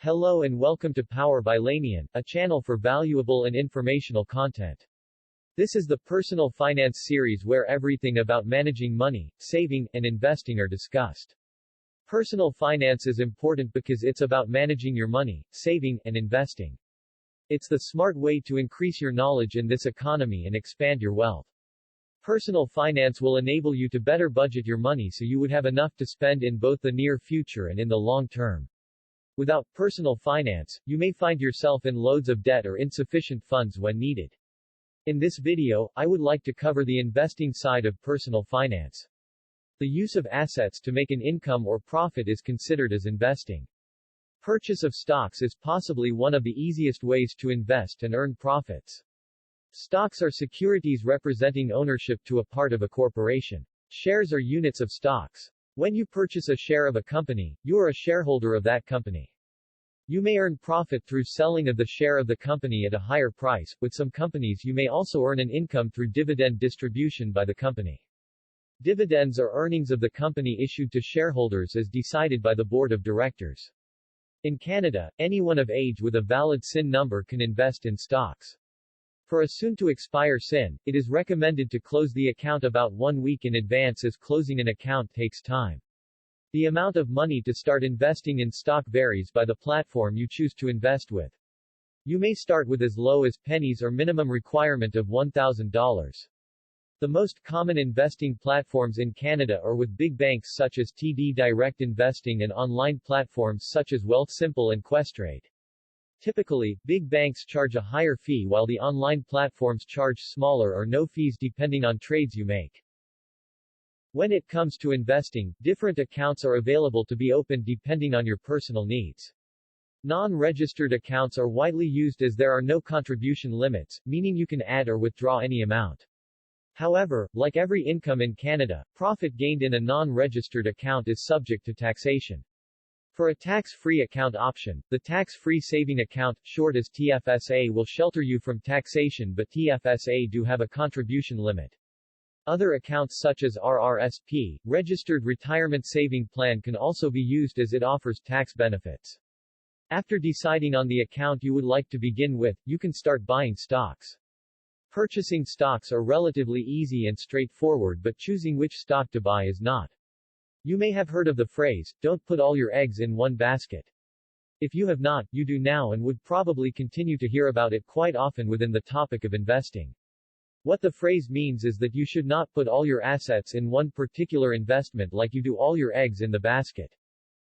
Hello and welcome to Powerbylamian, a channel for valuable and informational content. This is the personal finance series where everything about managing money, saving, and investing are discussed. Personal finance is important because it's about managing your money, saving, and investing. It's the smart way to increase your knowledge in this economy and expand your wealth. Personal finance will enable you to better budget your money so you would have enough to spend in both the near future and in the long term. Without personal finance, you may find yourself in loads of debt or insufficient funds when needed. In this video, I would like to cover the investing side of personal finance. The use of assets to make an income or profit is considered as investing. Purchase of stocks is possibly one of the easiest ways to invest and earn profits. Stocks are securities representing ownership to a part of a corporation. Shares are units of stocks. When you purchase a share of a company, you are a shareholder of that company. You may earn profit through selling of the share of the company at a higher price. With some companies you may also earn an income through dividend distribution by the company. Dividends are earnings of the company issued to shareholders as decided by the board of directors. In Canada, anyone of age with a valid SIN number can invest in stocks. For a soon-to-expire SIN, it is recommended to close the account about 1 week in advance as closing an account takes time. The amount of money to start investing in stock varies by the platform you choose to invest with. You may start with as low as pennies or minimum requirement of $1,000. The most common investing platforms in Canada are with big banks such as TD Direct Investing and online platforms such as Wealthsimple and Questrade. Typically, big banks charge a higher fee while the online platforms charge smaller or no fees depending on trades you make. When it comes to investing, different accounts are available to be opened depending on your personal needs. Non-registered accounts are widely used as there are no contribution limits, meaning you can add or withdraw any amount. However, like every income in Canada, profit gained in a non-registered account is subject to taxation. For a tax-free account option, the tax-free saving account, short as TFSA, will shelter you from taxation, but TFSA do have a contribution limit. Other accounts such as RRSP, Registered Retirement Saving Plan, can also be used as it offers tax benefits. After deciding on the account you would like to begin with, you can start buying stocks. Purchasing stocks are relatively easy and straightforward, but choosing which stock to buy is not. You may have heard of the phrase, "Don't put all your eggs in one basket." If you have not, you do now and would probably continue to hear about it quite often within the topic of investing. What the phrase means is that you should not put all your assets in one particular investment like you do all your eggs in the basket.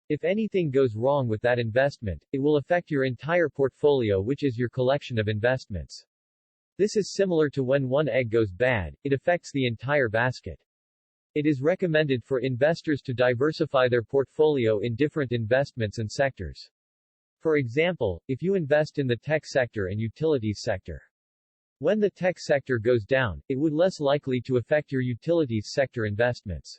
If anything goes wrong with that investment, it will affect your entire portfolio, which is your collection of investments. This is similar to when one egg goes bad, it affects the entire basket. It is recommended for investors to diversify their portfolio in different investments and sectors. For example, if you invest in the tech sector and utilities sector. When the tech sector goes down, it would less likely to affect your utilities sector investments.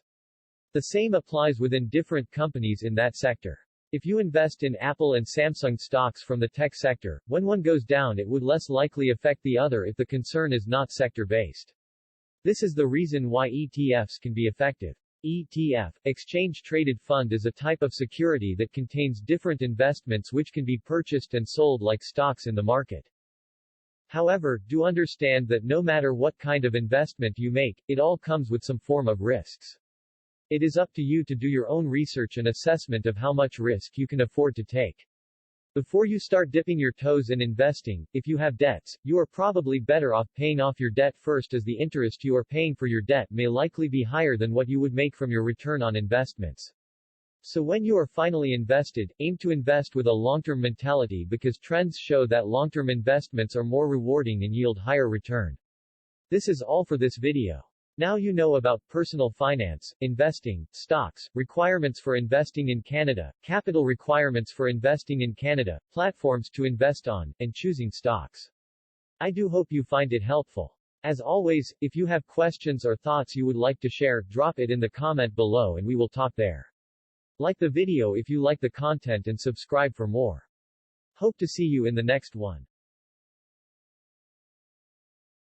The same applies within different companies in that sector. If you invest in Apple and Samsung stocks from the tech sector, when one goes down it would less likely affect the other if the concern is not sector-based. This is the reason why ETFs can be effective. ETF, exchange-traded fund, is a type of security that contains different investments which can be purchased and sold like stocks in the market. However, do understand that no matter what kind of investment you make, it all comes with some form of risks. It is up to you to do your own research and assessment of how much risk you can afford to take. Before you start dipping your toes in investing, if you have debts, you are probably better off paying off your debt first, as the interest you are paying for your debt may likely be higher than what you would make from your return on investments. So when you are finally invested, aim to invest with a long-term mentality because trends show that long-term investments are more rewarding and yield higher return. This is all for this video. Now you know about personal finance, investing, stocks, requirements for investing in Canada, capital requirements for investing in Canada, platforms to invest on, and choosing stocks. I do hope you find it helpful. As always, if you have questions or thoughts you would like to share, drop it in the comment below and we will talk there. Like the video if you like the content and subscribe for more. Hope to see you in the next one.